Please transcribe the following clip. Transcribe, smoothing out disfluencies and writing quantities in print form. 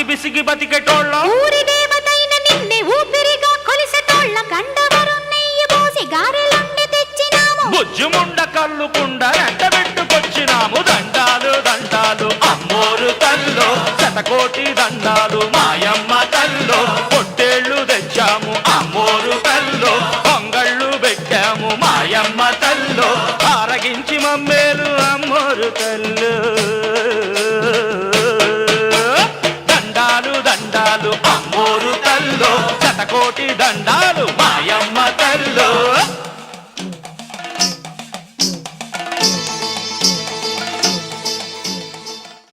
అసిగి బిసిగి బతికెటోళ్ళం ఊరి దేవతైన నిన్నే ఊపిరిగా కొలిసెటోళ్ళం గండవరం నెయ్యి పోసి గారెలుండి తెచ్చినాము బుజ్జుముండ కల్లుకుండ ఎండ పెట్టుకొచ్చినాము దండాలు దండాలు అమ్మోరు తల్లో శతకోటి దండాలు మాయమ్మ తల్లో పొట్టేళ్లు తెచ్చాము అమ్మోరు తల్లో పొంగళ్ళు పెట్టాము మాయమ్మ తల్లో ఆరగించి మమ్మేలు అమ్మోరు తల్లు దండాలు దండాలు అమ్మోరు తల్లో శతకోటి దండాలు